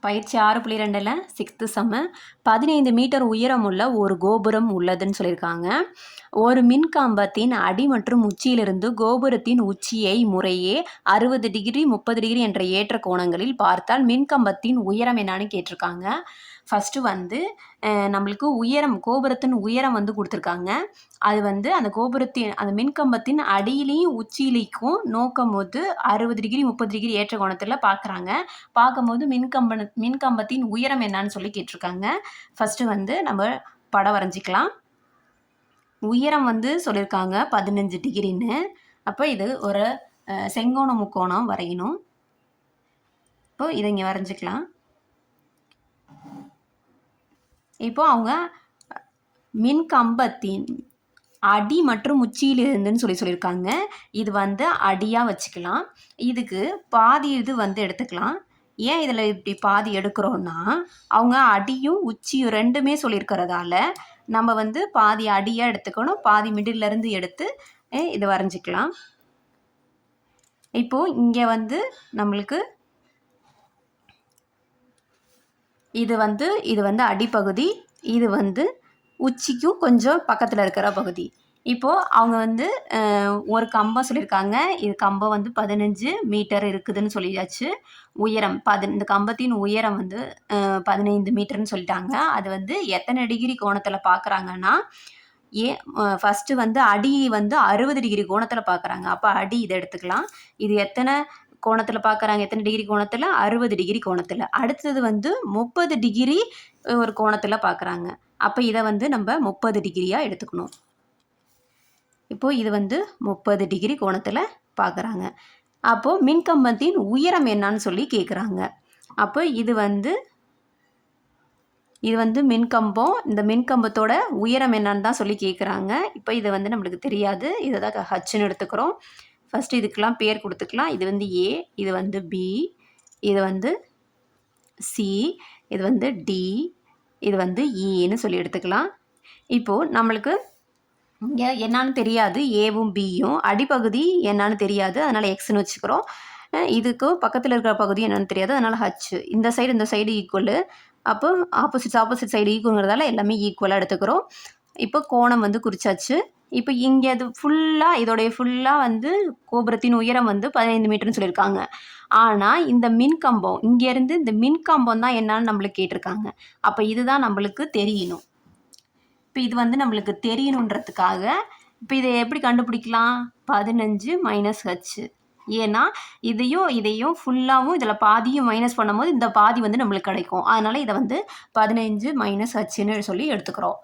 பயிற்சி 6.2ல் 6th சம்மு 15 metre உயரமுள்ள ஒரு கோபுரம் உள்ளதுன்னு சொல்லியிருக்காங்க. ஒரு மின்கம்பத்தின் அடி மற்றும் உச்சியிலிருந்து கோபுரத்தின் உச்சியை முறையே 60 டிகிரி 30 டிகிரி என்ற ஏற்ற கோணங்களில் பார்த்தால் மின்கம்பத்தின் உயரம் என்னான்னு கேட்டிருக்காங்க. ஃபஸ்ட்டு வந்து நம்மளுக்கு உயரம் கோபுரத்தின் உயரம் வந்து கொடுத்துருக்காங்க. அது வந்து அந்த கோபுரத்தின் அந்த மின்கம்பத்தின் அடியிலையும் உச்சியிலைக்கும் நோக்கும் போது 60 டிகிரி 30 டிகிரி ஏற்ற கோணத்தில் பார்க்குறாங்க. பார்க்கும்போது மின்கம்பத்தின் உயரம் என்னான்னு சொல்லி கேட்டிருக்காங்க. ஃபஸ்ட்டு வந்து நம்ம படம் வரைஞ்சிக்கலாம். உயரம் வந்து சொல்லியிருக்காங்க 15 டிகிரின்னு. அப்போ இது ஒரு செங்கோண முக்கோணம் வரையணும். இப்போ இதை இங்கே வரைஞ்சிக்கலாம். இப்போ அவங்க மின்கம்பத்தின் அடி மற்றும் உச்சியிலிருந்துன்னு சொல்லியிருக்காங்க. இது வந்து அடியாக வச்சுக்கலாம். இதுக்கு பாதி இது வந்து எடுத்துக்கலாம். ஏன் இதில் இப்படி பாதி எடுக்கிறோன்னா அவங்க அடியும் உச்சியும் ரெண்டுமே சொல்லியிருக்கிறதால நம்ம வந்து பாதி அடியாக எடுத்துக்கணும், பாதி மிடில்லேருந்து எடுத்து இதை வரைஞ்சிக்கலாம். இப்போது இங்கே வந்து நம்மளுக்கு இது வந்து அடிப்பகுதி, இது வந்து உச்சிக்கும் கொஞ்சம் பக்கத்தில் இருக்கிற பகுதி. இப்போது அவங்க வந்து ஒரு கம்பம் சொல்லியிருக்காங்க. இது கம்பம் வந்து 15 மீட்டர் இருக்குதுன்னு சொல்லியாச்சு. உயரம் இந்த கம்பத்தின் உயரம் வந்து 15 மீட்டர்னு சொல்லிட்டாங்க. அது வந்து எத்தனை டிகிரி கோணத்தில் பார்க்குறாங்கன்னா ஃபஸ்ட்டு வந்து அடி வந்து 60 டிகிரி கோணத்தில் பார்க்குறாங்க. அப்போ அடி இதை எடுத்துக்கலாம். இது எத்தனை கோணத்தில் பார்க்குறாங்க, எத்தனை டிகிரி கோணத்தில்? 60 டிகிரி கோணத்தில். அடுத்தது வந்து 30 டிகிரி ஒரு கோணத்தில் பார்க்குறாங்க. அப்போ இதை வந்து நம்ம 30 டிகிரியாக எடுத்துக்கணும். இப்போது இது வந்து 30 டிகிரி கோணத்தில் பார்க்குறாங்க. அப்போது மின்கம்பத்தின் உயரம் என்னான்னு சொல்லி கேட்குறாங்க. அப்போ இது வந்து மின்கம்பம். இந்த மின்கம்பத்தோட உயரம் என்னான்னு தான் சொல்லி கேட்குறாங்க. இப்போ இது வந்து நம்மளுக்கு தெரியாது. இதை தான் ஹச்சுன்னு எடுத்துக்கிறோம். ஃபஸ்ட்டு இதுக்கெல்லாம் பேர் கொடுத்துக்கலாம். இது வந்து ஏ, இது வந்து பி, இது வந்து சி, இது வந்து டி, இது வந்து ஈன்னு சொல்லி எடுத்துக்கலாம். இப்போது நம்மளுக்கு இங்கே என்னான்னு தெரியாது, ஏவும் பியும். அடிப்பகுதி என்னான்னு தெரியாது, அதனால் எக்ஸ்ன்னு வச்சுக்கிறோம். இதுக்கு பக்கத்தில் இருக்கிற பகுதி என்னன்னு தெரியாது, அதனால் ஹச்சு. இந்த சைடு ஈக்குவலு. அப்போ ஆப்போசிட் சைடு ஈக்குவல்ங்கிறதால எல்லாமே ஈக்குவலாக எடுத்துக்கிறோம். இப்போ கோணம் வந்து குறிச்சாச்சு. இப்போ இங்கே அது இதோடைய ஃபுல்லாக வந்து கோபுரத்தின் உயரம் வந்து 15 மீட்டர்னு சொல்லியிருக்காங்க. ஆனால் இந்த மின்கம்பம் இங்கேருந்து இந்த மின்கம்பம் தான் என்னான்னு நம்மளுக்கு கேட்டிருக்காங்க. அப்போ இதுதான் நம்மளுக்கு தெரியணும். இப்போ இது வந்து நம்மளுக்கு தெரியணுன்றதுக்காக இப்போ இதை எப்படி கண்டுபிடிக்கலாம்? 15 மைனஸ் ஹச்சு. ஏன்னா இதையும் ஃபுல்லாகவும் இதில் பாதியும் மைனஸ் பண்ணும்போது இந்த பாதி வந்து நம்மளுக்கு கிடைக்கும். அதனால் இதை வந்து 15 மைனஸ் ஹச்சுன்னு சொல்லி எடுத்துக்கிறோம்.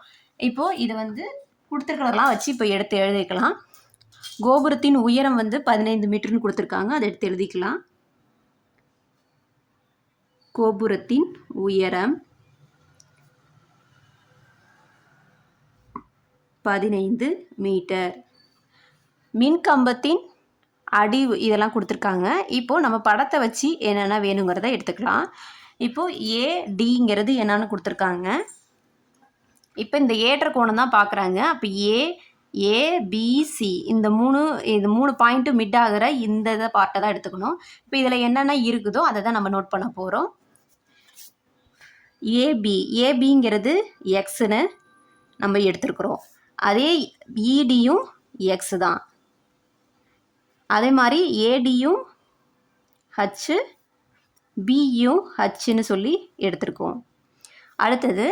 இப்போது இது வந்து கொடுத்துருக்கிறதெல்லாம் வச்சு இப்போ எடுத்து எழுதிக்கலாம். கோபுரத்தின் உயரம் வந்து 15 மீட்டர்னு கொடுத்துருக்காங்க, அதை எடுத்து எழுதிக்கலாம். கோபுரத்தின் உயரம் 15 மீட்டர். மின்கம்பத்தின் அடி இதெல்லாம் கொடுத்துருக்காங்க. இப்போது நம்ம படத்தை வச்சு என்னென்ன வேணுங்கிறத எடுத்துக்கலாம். இப்போது ஏடிங்கிறது என்னென்னு கொடுத்துருக்காங்க. இப்போ இந்த ஏற்ற கோணம் தான் பார்க்குறாங்க. அப்போ ஏபிசி இந்த மூணு பாயிண்ட்டு மிட் ஆகிற இந்த பார்ட்டை தான் எடுத்துக்கணும். இப்போ இதில் என்னென்ன இருக்குதோ அதை தான் நம்ம நோட் பண்ண போகிறோம். ஏபிங்கிறது எக்ஸுன்னு நம்ம எடுத்துருக்குறோம். அதே இடியும் எக்ஸு தான். அதே மாதிரி ஏடியும் ஹச்சு, பியும் ஹச்சுன்னு சொல்லி எடுத்திருக்கோம். அடுத்தது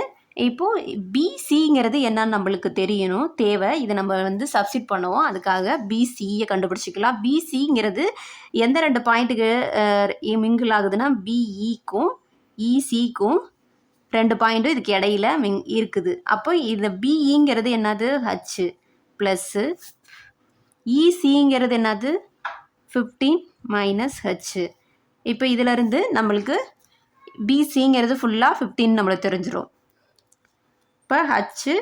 இப்போது பிசிங்கிறது என்னன்னு நம்மளுக்கு தெரியணும், தேவை. இதை நம்ம வந்து சப்ஸ்டிட் பண்ணுவோம். அதுக்காக பிசியை கண்டுபிடிச்சிக்கலாம். பிசிங்கிறது எந்த ரெண்டு பாயிண்ட்டுக்கு மிங்கிள் ஆகுதுன்னா பிஇக்கும் இசிக்கும் 2 பாயிண்ட்டும் இதுக்கு இடையில இருக்குது. அப்போ இந்த பிஇங்கிறது என்னது? ஹச்சு ப்ளஸ்ஸு இசிங்கிறது என்னது? 15 மைனஸ் ஹச்சு. இப்போ இதிலருந்து நம்மளுக்கு பிசிங்கிறது ஃபுல்லாக 15 நம்மளுக்கு தெரிஞ்சிடும். இப்போ ஹச்சு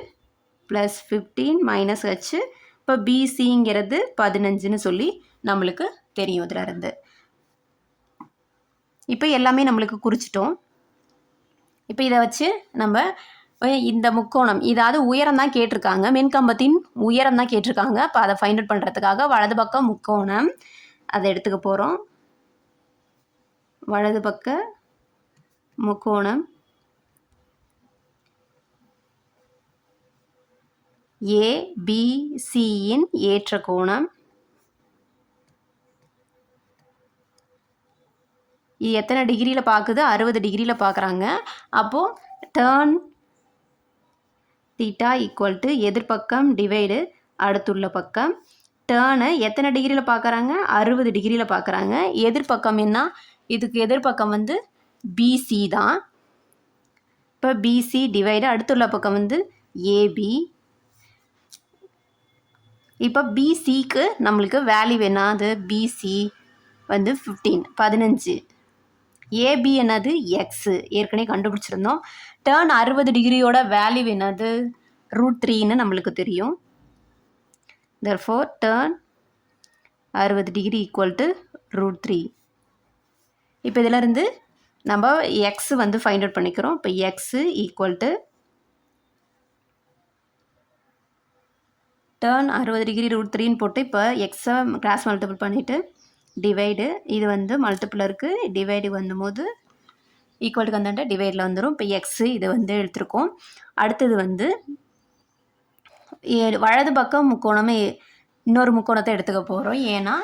ப்ளஸ் 15 மைனஸ் ஹச்சு. இப்போ பிசிங்கிறது 15ன்னு சொல்லி நம்மளுக்கு தெரியும் இதிலருந்து. இப்போ எல்லாமே நம்மளுக்கு குறிச்சிட்டோம். இப்போ இதை வச்சு நம்ம இந்த முக்கோணம், இதாவது உயரம் தான் கேட்டிருக்காங்க, மின்கம்பத்தின் உயரம் தான் கேட்டிருக்காங்க. அப்போ அதை ஃபைண்ட் அவுட் பண்ணுறதுக்காக வலது பக்கம் முக்கோணம் அதை எடுத்துக்க போகிறோம். வலது பக்க முக்கோணம் ஏபிசியின் ஏற்ற கோணம் இது எத்தனை டிகிரியில் பார்க்குது? 60 டிகிரியில் பார்க்குறாங்க. அப்போது டேர்ன் தீட்டா ஈக்குவல் டு எதிர்பக்கம் டிவைடு அடுத்துள்ள பக்கம். டேர்னை எத்தனை டிகிரியில் பார்க்குறாங்க? 60 டிகிரியில் பார்க்குறாங்க. எதிர்பக்கம் என்ன? இதுக்கு எதிர்பக்கம் வந்து பிசி தான். இப்போ பிசி டிவைடு அடுத்துள்ள பக்கம் வந்து ஏபி. இப்போ பிசிக்கு நம்மளுக்கு வேல்யூ என்னது? பிசி வந்து 15. ஏபி என்னது? எக்ஸு ஏற்கனவே கண்டுபிடிச்சிருந்தோம். டேர்ன் 60 டிகிரியோட வேல்யூ என்னது? √3ன்னு நம்மளுக்கு தெரியும். therefore turn 60 degree equal to √3. இப்போ இதிலேருந்து நம்ம எக்ஸ் வந்து ஃபைண்ட் அவுட் பண்ணிக்கிறோம். இப்போ x equal to tan 60 degree √3ன்னு போட்டு இப்போ எக்ஸை கிராஸ் மல்டிபிள் பண்ணிவிட்டு டிவைடு இது வந்து மல்டிபிள் இருக்குது. டிவைடு வந்தும்போது ஈக்குவலுக்கு வந்துட்டு டிவைடில் வந்துடும். இப்போ எக்ஸு இது வந்து எடுத்துருக்கோம். அடுத்தது வந்து வலது பக்கம் முக்கோணமே இன்னொரு முக்கோணத்தை எடுத்துக்க போகிறோம். ஏன்னா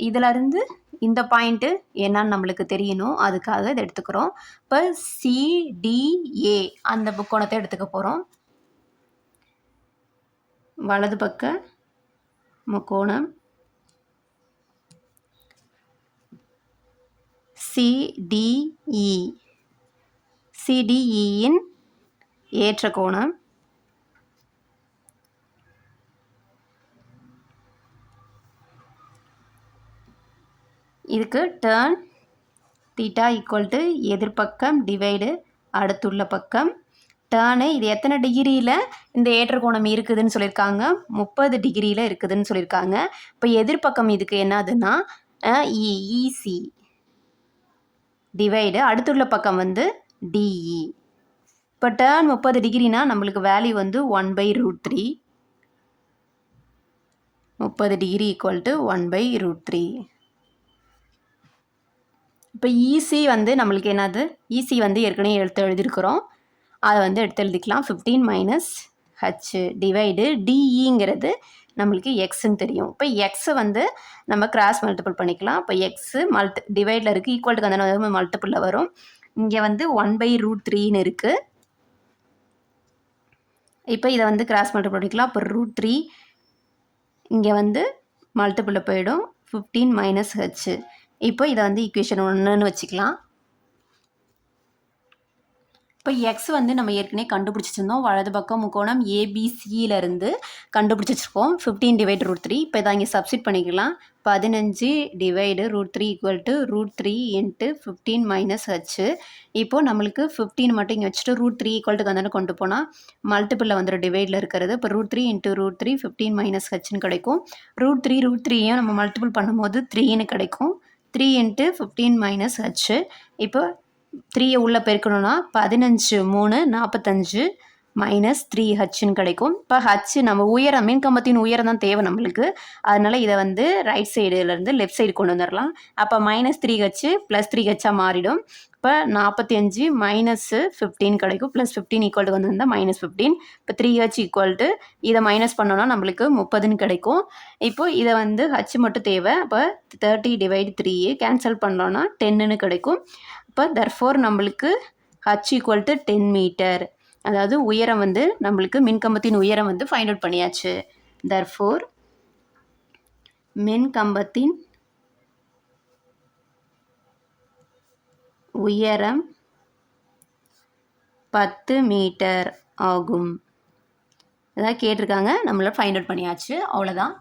இதிலருந்து இந்த பாயிண்ட்டு என்னன்னு நம்மளுக்கு தெரியணும், அதுக்காக இதை எடுத்துக்கிறோம். இப்போ சிடிஏ அந்த முக்கோணத்தை எடுத்துக்க போகிறோம். வலது பக்க முக்கோணம் சிடிஇ. சிடிஇயின் ஏற்ற கோணம் இதுக்கு டேர்ன் தீட்டா ஈக்குவல் டு எதிர்பக்கம் டிவைடு அடுத்துள்ள பக்கம். டேர்னு இது எத்தனை டிகிரியில் இந்த ஏற்ற கோணம் இருக்குதுன்னு சொல்லியிருக்காங்க? 30 டிகிரியில் இருக்குதுன்னு சொல்லியிருக்காங்க. இப்போ எதிர்பக்கம் இதுக்கு என்னதுன்னா இசி டிவைடு அடுத்துள்ள பக்கம் வந்து டிஇ. இப்போ டேர்ன் 30 டிகிரினா நம்மளுக்கு வேல்யூ வந்து 1/√3. 30 டிகிரி ஈக்குவல் டு 1/√3. இப்போ ஈசி வந்து நம்மளுக்கு என்னது? ஈசி வந்து ஏற்கனவே எழுதியிருக்கிறோம், அதை வந்து எடுத்து எழுதிக்கலாம். 15 - h டிவைடு டிஇங்கிறது நம்மளுக்கு எக்ஸுன்னு தெரியும். இப்போ எக்ஸை வந்து நம்ம கிராஸ் மல்டிபிள் பண்ணிக்கலாம். இப்போ எக்ஸு டிவைடில் இருக்குது, ஈக்குவல்ட்டுக்கு அந்த மல்டிபிளில் வரும். இங்கே வந்து 1/√3ன்னு இருக்குது. இப்போ இதை வந்து கிராஸ் மல்டிபிள் பண்ணிக்கலாம். இப்போ √3 இங்கே வந்து மல்டிபிளில் போயிடும். 15 - h. இப்போ இதை வந்து ஈக்குவேஷன் 1ன்னு வச்சுக்கலாம். இப்போ எக்ஸ் வந்து நம்ம ஏற்கனவே கண்டுபிடிச்சிருந்தோம். வலது பக்கம் முக்கோணம் ஏபிசியிலேருந்து கண்டுபிடிச்சிருக்கோம். 15 டிவைட் √3. இப்போ இதை இங்கே சப்ஸ்டிட் பண்ணிக்கலாம். 15 divide √3 equal to √3 into 15 - h. இப்போது நம்மளுக்கு 15 மட்டும் இங்கே வச்சுட்டு √3 ஈக்குவல்ட்டுக்கு வந்து கொண்டு போனால் மல்டிப்பிளில் வந்துடும் டிவைடில் இருக்கிறது. இப்போ √3 இன்ட்டு √3 15 - hன்னு கிடைக்கும். √3யும் நம்ம மல்டிபிள் பண்ணும்போது 3ன்னு கிடைக்கும். 3 இன்ட்டு 15 - h. இப்போ 3 உள்ளே பெருக்கணும்னா 15 3 45 -3hன்னு கிடைக்கும். இப்போ ஹச் நம்ம உயரம் மின்கம்பத்தின் உயரம் தான் தேவை நம்மளுக்கு. அதனால் இதை வந்து ரைட் சைடுலேருந்து லெஃப்ட் சைடு கொண்டு வந்துடலாம். அப்போ -3h +3hஆக மாறிடும். இப்போ 45 -15 கிடைக்கும். +15 ஈக்குவல் வந்து வந்தால் -15. இப்போ 3h ஈக்குவல் டு இதை மைனஸ் பண்ணோன்னா நம்மளுக்கு 30ன்னு கிடைக்கும். இப்போது இதை வந்து ஹச் மட்டும் தேவை. அப்போ 30 டிவைட் 3 கேன்சல் பண்ணோன்னா 10ன்னு கிடைக்கும். இப்போ therefore நம்மளுக்கு h ஈக்குவல் டு 10 மீட்டர். அதாவது உயரம் வந்து நம்மளுக்கு மின்கம்பத்தின் உயரம் வந்து ஃபைண்ட் அவுட் பண்ணியாச்சு. therefore மின்கம்பத்தின் உயரம் 10 மீட்டர் ஆகும். அதான் கேட்டிருக்காங்க, நம்மள ஃபைண்ட் அவுட் பண்ணியாச்சு. அவ்வளோதான்.